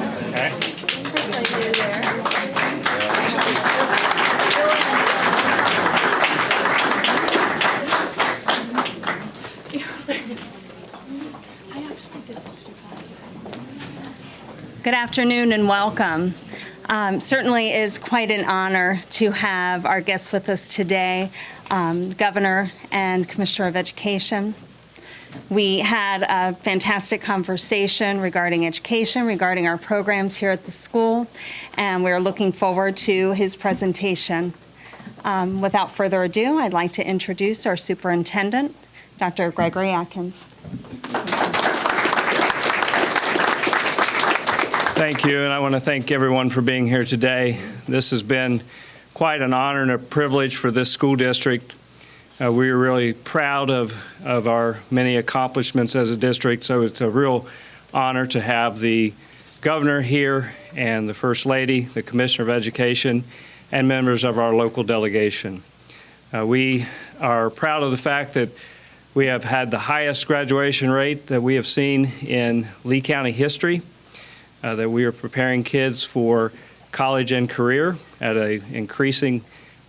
Okay. Good afternoon and welcome. Certainly is quite an honor to have our guests with us today, Governor and Commissioner of Education. We had a fantastic conversation regarding education, regarding our programs here at the school, and we're looking forward to his presentation. Without further ado, I'd like to introduce our superintendent, Dr. Gregory Atkins. Thank you, and I want to thank everyone for being here today. This has been quite an honor and a privilege for this school district. We are really proud of our many accomplishments as a district, so it's a real honor to have the governor here and the First Lady, the Commissioner of Education, and members of our local delegation. We are proud of the fact that we have had the highest graduation rate that we have seen in Lee County history. That we are preparing kids for college and career at an increasing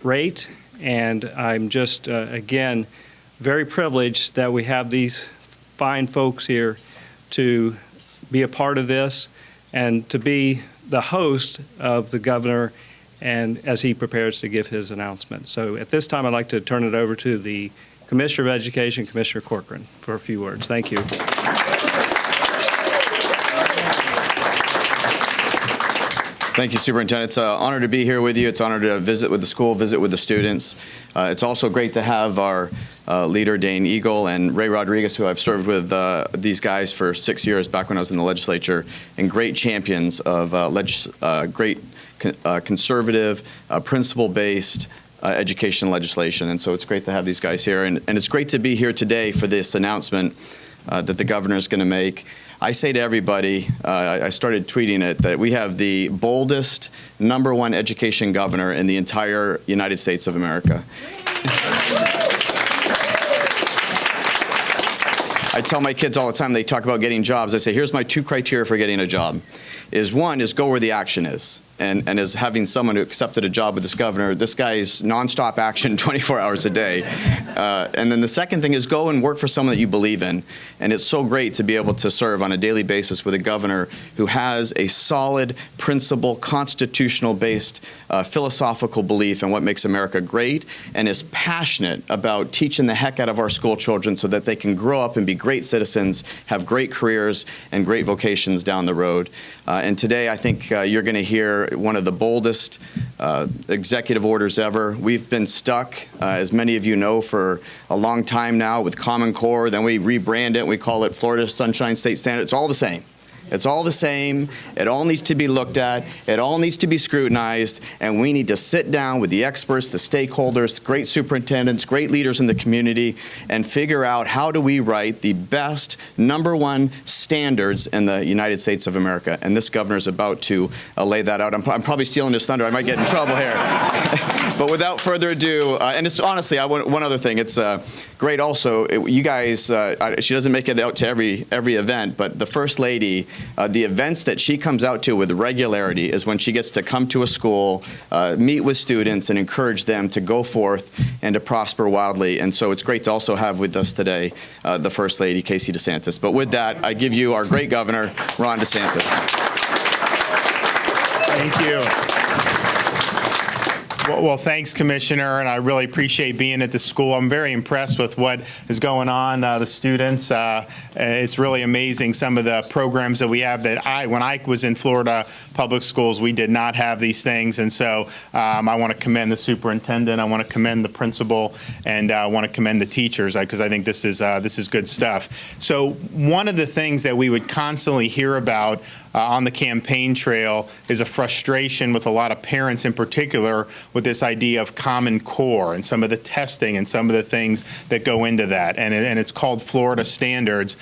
rate. And I'm just, again, very privileged that we have these fine folks here to be a part of this and to be the host of the governor and as he prepares to give his announcement. So at this time, I'd like to turn it over to the Commissioner of Education, Commissioner Corcoran, for a few words. Thank you. Thank you, Superintendent. It's an honor to be here with you. It's an honor to visit with the school, visit with the students. It's also great to have our leader, Dane Eagle, and Ray Rodriguez, who I've served with these guys for 6 years back when I was in the legislature, and great champions of great conservative, principle-based education legislation. And so it's great to have these guys here. And it's great to be here today for this announcement that the governor is going to make. I say to everybody, I started tweeting it, that we have the boldest #1 education governor in the entire United States of America. I tell my kids all the time, they talk about getting jobs. I say, here's my 2 criteria for getting a job. One is go where the action is. And as having someone who accepted a job with this governor, this guy's nonstop action 24 hours a day. And then the second thing is go and work for someone that you believe in. And it's so great to be able to serve on a daily basis with a governor who has a solid, principle, constitutional-based, philosophical belief in what makes America great and is passionate about teaching the heck out of our school children so that they can grow up and be great citizens, have great careers and great vocations down the road. And today I think you're going to hear one of the boldest executive orders ever. We've been stuck, as many of you know, for a long time now with Common Core. Then we rebrand it and we call it Florida Sunshine State Standard. It's all the same. It's all the same. It all needs to be looked at. It all needs to be scrutinized. And we need to sit down with the experts, the stakeholders, great superintendents, great leaders in the community, and figure out how do we write the best #1 standards in the United States of America. And this governor is about to lay that out. I'm probably stealing his thunder. I might get in trouble here. But without further ado, and it's honestly, one other thing. It's great also. You guys, she doesn't make it out to every event, but the First Lady, the events that she comes out to with regularity is when she gets to come to a school, meet with students, and encourage them to go forth and to prosper wildly. And so it's great to also have with us today the First Lady, Casey DeSantis. But with that, I give you our great governor, Ron DeSantis. Thank you. Well, thanks, Commissioner, and I really appreciate being at the school. I'm very impressed with what is going on, the students. It's really amazing, some of the programs that we have that when I was in Florida public schools, we did not have these things. And so I want to commend the superintendent, I want to commend the principal, and I want to commend the teachers, because I think this is good stuff. So one of the things that we would constantly hear about on the campaign trail is a frustration with a lot of parents in particular with this idea of Common Core and some of the testing and some of the things that go into that. And it's called Florida Standards.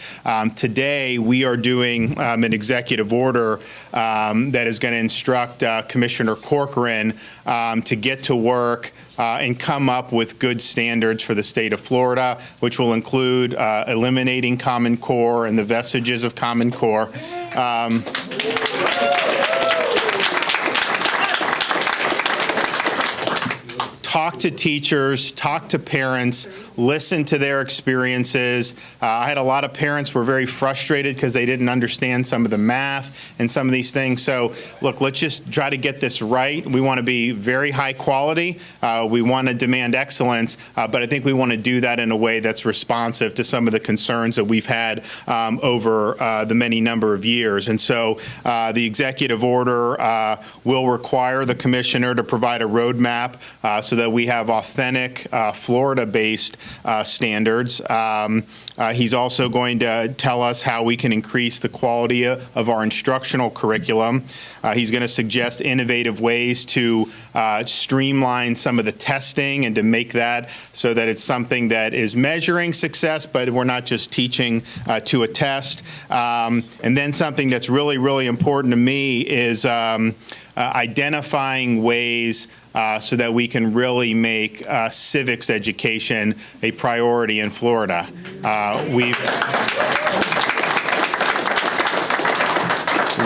Today we are doing an executive order that is going to instruct Commissioner Corcoran to get to work and come up with good standards for the state of Florida, which will include eliminating Common Core and the vestiges of Common Core. Talk to teachers, talk to parents, listen to their experiences. I had a lot of parents who were very frustrated because they didn't understand some of the math and some of these things. So look, let's just try to get this right. We want to be very high quality. We want to demand excellence, but I think we want to do that in a way that's responsive to some of the concerns that we've had over the many number of years. And so the executive order will require the commissioner to provide a roadmap so that we have authentic Florida-based standards. He's also going to tell us how we can increase the quality of our instructional curriculum. He's going to suggest innovative ways to streamline some of the testing and to make that so that it's something that is measuring success, but we're not just teaching to a test. And then something that's really, really important to me is identifying ways so that we can really make civics education a priority in Florida.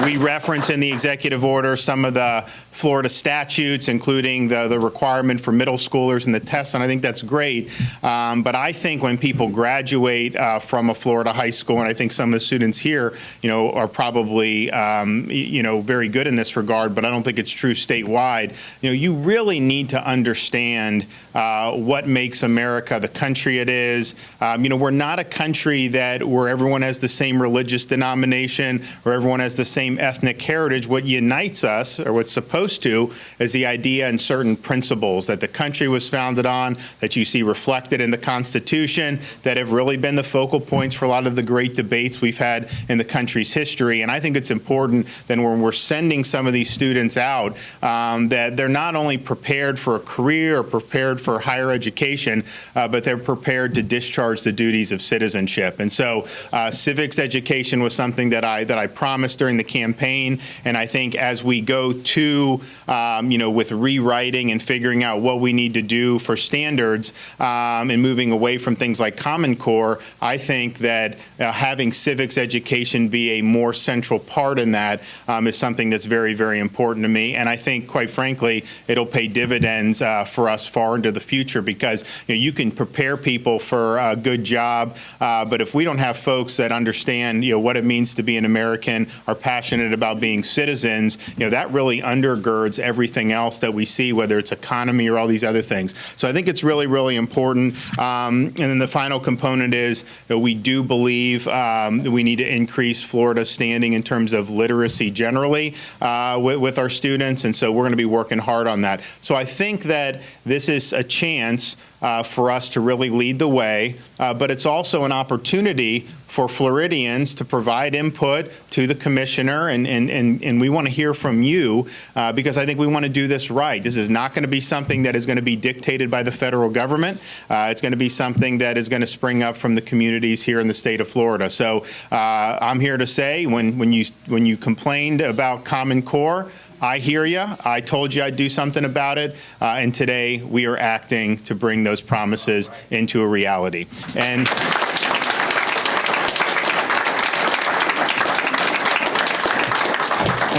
We reference in the executive order some of the Florida statutes, including the requirement for middle schoolers and the tests, and I think that's great. But I think when people graduate from a Florida high school, and I think some of the students here, are probably, very good in this regard, but I don't think it's true statewide. You really need to understand what makes America the country it is. We're not a country where everyone has the same religious denomination or everyone has the same ethnic heritage. What unites us, or what's supposed to, is the idea and certain principles that the country was founded on, that you see reflected in the Constitution, that have really been the focal points for a lot of the great debates we've had in the country's history. And I think it's important that when we're sending some of these students out, that they're not only prepared for a career or prepared for higher education, but they're prepared to discharge the duties of citizenship. And so civics education was something that I promised during the campaign, and I think as we go to with rewriting and figuring out what we need to do for standards and moving away from things like Common Core, I think that having civics education be a more central part in that is something that's very, very important to me. And I think, quite frankly, it'll pay dividends for us far into the future, because you can prepare people for a good job, but if we don't have folks that understand what it means to be an American, are passionate about being citizens, that really undergirds everything else that we see, whether it's economy or all these other things. So I think it's really, really important. And then the final component is that we do believe we need to increase Florida's standing in terms of literacy generally with our students, and so we're going to be working hard on that. So I think that this is a chance for us to really lead the way, but it's also an opportunity for Floridians to provide input to the commissioner, and we want to hear from you because I think we want to do this right. This is not going to be something that is going to be dictated by the federal government. It's going to be something that is going to spring up from the communities here in the state of Florida. So I'm here to say, when you complained about Common Core, I hear you. I told you I'd do something about it, and today we are acting to bring those promises into a reality. And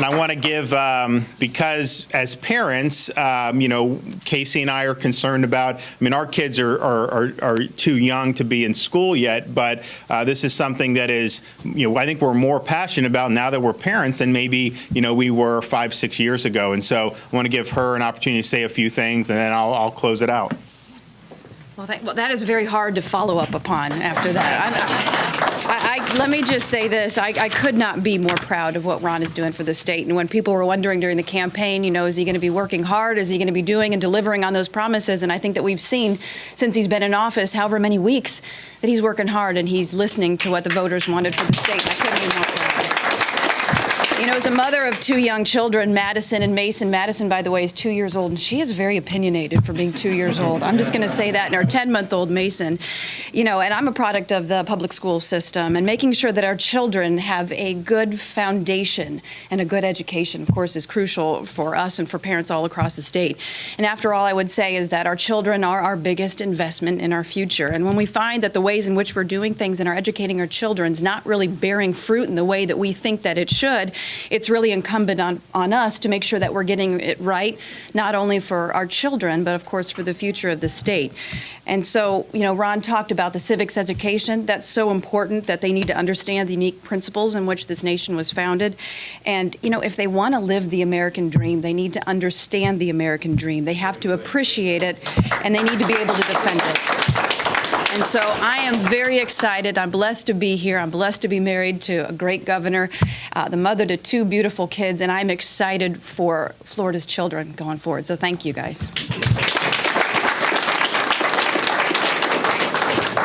I want to give, because as parents, Casey and I are concerned about, our kids are too young to be in school yet, but this is something that is, I think we're more passionate about now that we're parents than maybe, we were 5-6 years ago. And so I want to give her an opportunity to say a few things, and then I'll close it out. Well, that is very hard to follow up upon after that. Let me just say this. I could not be more proud of what Ron is doing for the state. And when people were wondering during the campaign, is he going to be working hard? Is he going to be doing and delivering on those promises? And I think that we've seen since he's been in office, however many weeks, that he's working hard and he's listening to what the voters wanted for the state. I couldn't be more proud. You know, as a mother of 2 young children, Madison and Mason, Madison, by the way, is 2 years old, and she is very opinionated for being 2 years old. I'm just going to say that. And our 10-month-old Mason, you know, and I'm a product of the public school system, and making sure that our children have a good foundation and a good education, of course, is crucial for us and for parents all across the state. And after all, I would say is that our children are our biggest investment in our future. And when we find that the ways in which we're doing things and are educating our children is not really bearing fruit in the way that we think that it should, it's really incumbent on us to make sure that we're getting it right, not only for our children, but of course for the future of the state. And so, you know, Ron talked about the civics education. That's so important, that they need to understand the unique principles in which this nation was founded. And, you know, if they want to live the American dream, they need to understand the American dream. They have to appreciate it, and they need to be able to defend it. And so I am very excited. I'm blessed to be here. I'm blessed to be married to a great governor, the mother to 2 beautiful kids, and I'm excited for Florida's children going forward. So thank you, guys.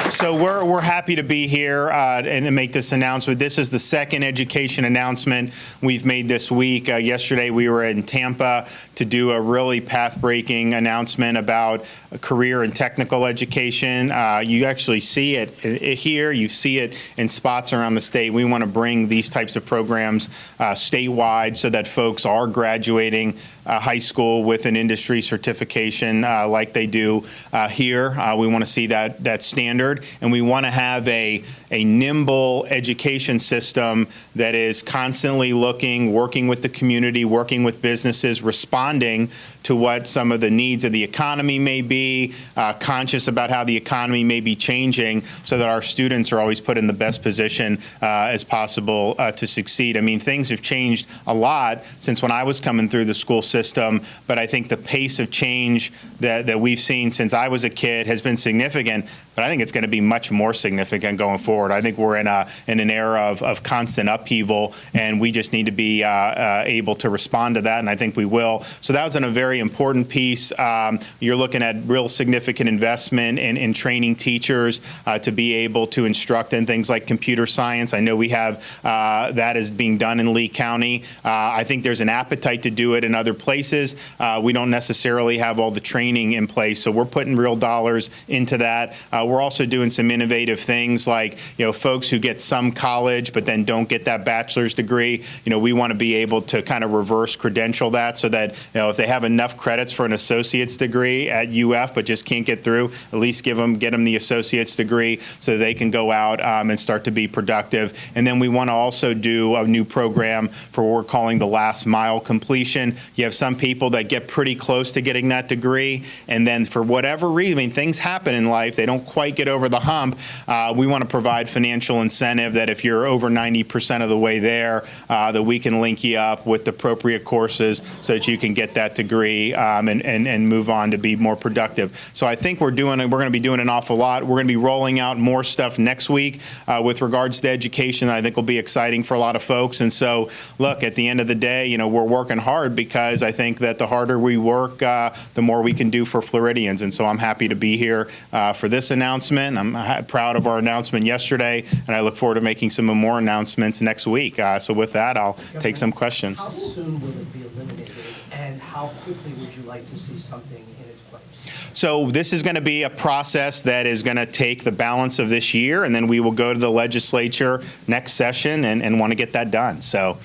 So we're happy to be here and to make this announcement. This is the second education announcement we've made this week. Yesterday we were in Tampa to do a really path-breaking announcement about career and technical education. You actually see it here. You see it in spots around the state. We want to bring these types of programs statewide so that folks are graduating high school with an industry certification like they do here. We want to see that standard, and we want to have a nimble education system that is constantly looking, working with the community, working with businesses, responding to what some of the needs of the economy may be, conscious about how the economy may be changing, so that our students are always put in the best position as possible to succeed. I mean, things have changed a lot since when I was coming through the school system, but I think the pace of change that we've seen since I was a kid has been significant, but I think it's going to be much more significant going forward. I think we're in an era of constant upheaval, and we just need to be able to respond to that, and I think we will. So that was a very important piece. You're looking at real significant investment in training teachers to be able to instruct in things like computer science. I know we have that is being done in Lee County. I think there's an appetite to do it in other places. We don't necessarily have all the training in place, so we're putting real dollars into that. We're also doing some innovative things like, you know, folks who get some college but then don't get that bachelor's degree. You know, we want to be able to kind of reverse credential that, so that, you know, if they have enough credits for an associate's degree at UF but just can't get through, at least get them the associate's degree so they can go out and start to be productive. And then we want to also do a new program for what we're calling the last mile completion. You have some people that get pretty close to getting that degree, and then for whatever reason, I mean, things happen in life, they don't quite get over the hump. We want to provide financial incentive that if you're over 90% of the way there, that we can link you up with appropriate courses so that you can get that degree and move on to be more productive. So I think we're going to be doing an awful lot. We're going to be rolling out more stuff next week with regards to education that I think will be exciting for a lot of folks. And so, look, at the end of the day, you know, we're working hard, because I think that the harder we work, the more we can do for Floridians. And so I'm happy to be here for this announcement. I'm proud of our announcement yesterday, and I look forward to making some more announcements next week. So with that, I'll take some questions. How soon will it be eliminated, and how quickly would you like to see something in its place? So this is going to be a process that is going to take the balance of this year, and then we will go to the legislature next session and want to get that done. So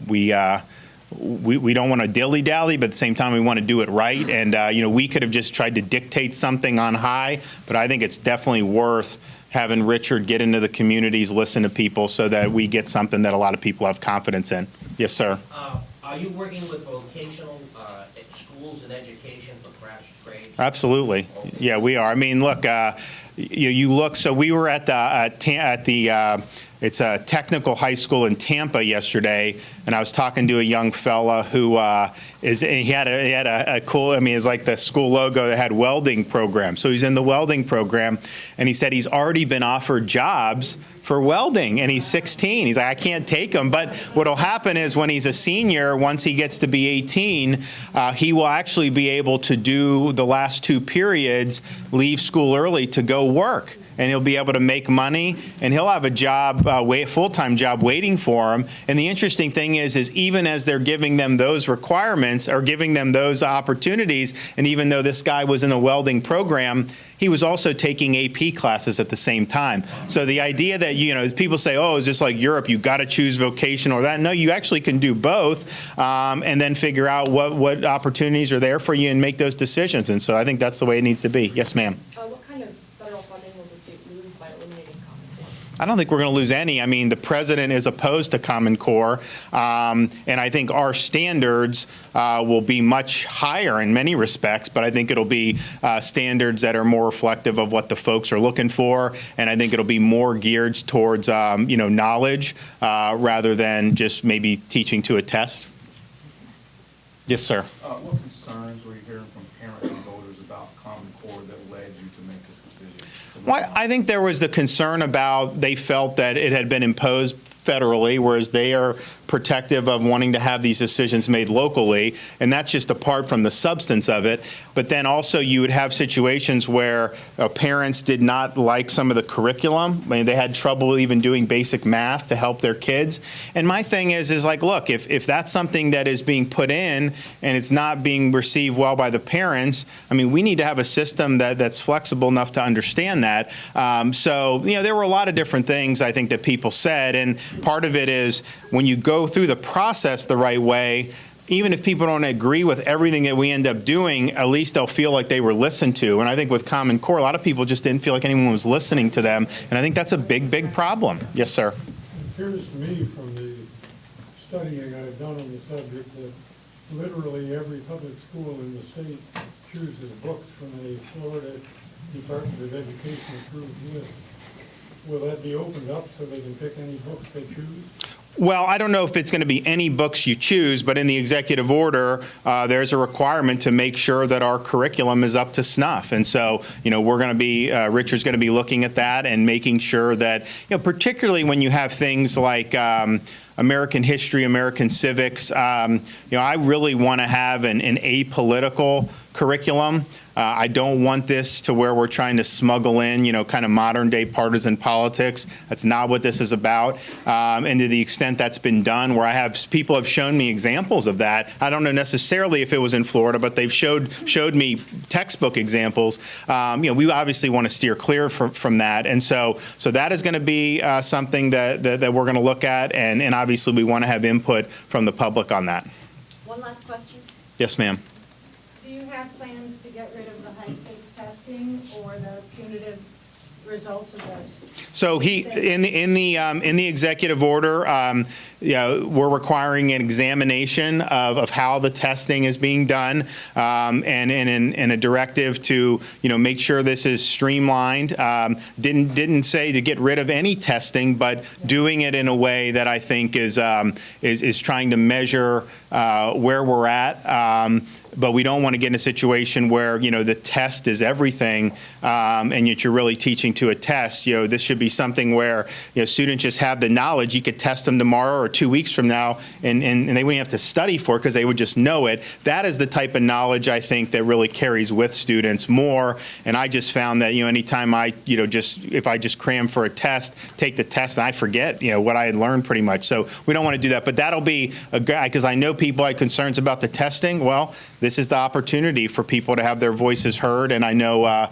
we don't want to dilly-dally, but at the same time, we want to do it right. And, you know, we could have just tried to dictate something on high, but I think it's definitely worth having Richard get into the communities, listen to people, so that we get something that a lot of people have confidence in. Yes, sir. Are you working with vocational schools and education for craft trades? Absolutely. Yeah, we are. I mean, look, you look, so we were at the it's a technical high school in Tampa yesterday, and I was talking to a young fella who he had a cool, I mean, it's like the school logo that had welding program. So he's in the welding program, and he said he's already been offered jobs for welding, and he's 16. He's like, I can't take him. But what'll happen is when he's a senior, once he gets to be 18, he will actually be able to do the last 2 periods, leave school early to go work. And he'll be able to make money, and he'll have a job, full-time job waiting for him. And the interesting thing is even as they're giving them those requirements or giving them those opportunities, and even though this guy was in a welding program, he was also taking AP classes at the same time. So the idea that, people say, oh, it's just like Europe, you got to choose vocational or that. No, you actually can do both, and then figure out what opportunities are there for you and make those decisions. And so I think that's the way it needs to be. Yes, ma'am. What kind of federal funding will the state lose by eliminating Common Core? I don't think we're going to lose any. I mean, the president is opposed to Common Core, and I think our standards will be much higher in many respects, but I think it'll be standards that are more reflective of what the folks are looking for, and I think it'll be more geared towards, knowledge rather than just maybe teaching to a test. Yes, sir. What concerns were you hearing from parents and voters about Common Core that led you to make this decision? Well, I think there was the concern about they felt that it had been imposed federally, whereas they are protective of wanting to have these decisions made locally, and that's just apart from the substance of it. But then also you would have situations where parents did not like some of the curriculum. I mean, they had trouble even doing basic math to help their kids. And my thing is like, look, if that's something that is being put in and it's not being received well by the parents, I mean, we need to have a system that's flexible enough to understand that. So, there were a lot of different things I think that people said, and part of it is when you go through the process the right way, even if people don't agree with everything that we end up doing, at least they'll feel like they were listened to. And I think with Common Core, a lot of people just didn't feel like anyone was listening to them. And I think that's a big, big problem. Yes, sir. It appears to me from the studying I've done on the subject that literally every public school in the state chooses books from a Florida Department of Education approved list. Will that be opened up so they can pick any books they choose? Well, I don't know if it's going to be any books you choose, but in the executive order, there's a requirement to make sure that our curriculum is up to snuff. And so, we're going to be, Richard's going to be looking at that and making sure that, particularly when you have things like American history, American civics, I really want to have an apolitical curriculum. I don't want this to where we're trying to smuggle in, kind of modern day partisan politics. That's not what this is about. And to the extent that's been done, where people have shown me examples of that. I don't know necessarily if it was in Florida, but they've showed me textbook examples. We obviously want to steer clear from that. And so that is going to be something that we're going to look at. And obviously we want to have input from the public on that. One last question. Yes, ma'am. Do you have plans to get rid of the high-stakes testing or the punitive results of those? So in the executive order, we're requiring an examination of how the testing is being done, and a directive to make sure this is streamlined. Didn't say to get rid of any testing, but doing it in a way that I think is trying to measure where we're at. But we don't want to get in a situation where, the test is everything, and yet you're really teaching to a test. This should be something where, students just have the knowledge. You could test them tomorrow or 2 weeks from now, and they wouldn't have to study for it because they would just know it. That is the type of knowledge, I think, that really carries with students more. And I just found that, anytime if I just cram for a test, take the test, and I forget, what I had learned pretty much. So we don't want to do that. But that'll be because I know people had concerns about the testing. Well, this is the opportunity for people to have their voices heard, and I know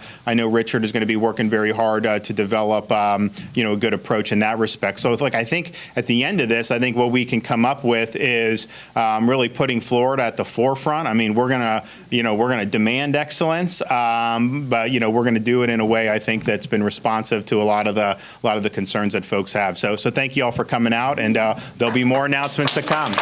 Richard is going to be working very hard to develop a good approach in that respect. So I think at the end of this, I think what we can come up with is really putting Florida at the forefront. I mean, we're gonna demand excellence, but we're going to do it in a way I think that's been responsive to a lot of the concerns that folks have. So thank you all for coming out, and there'll be more announcements to come.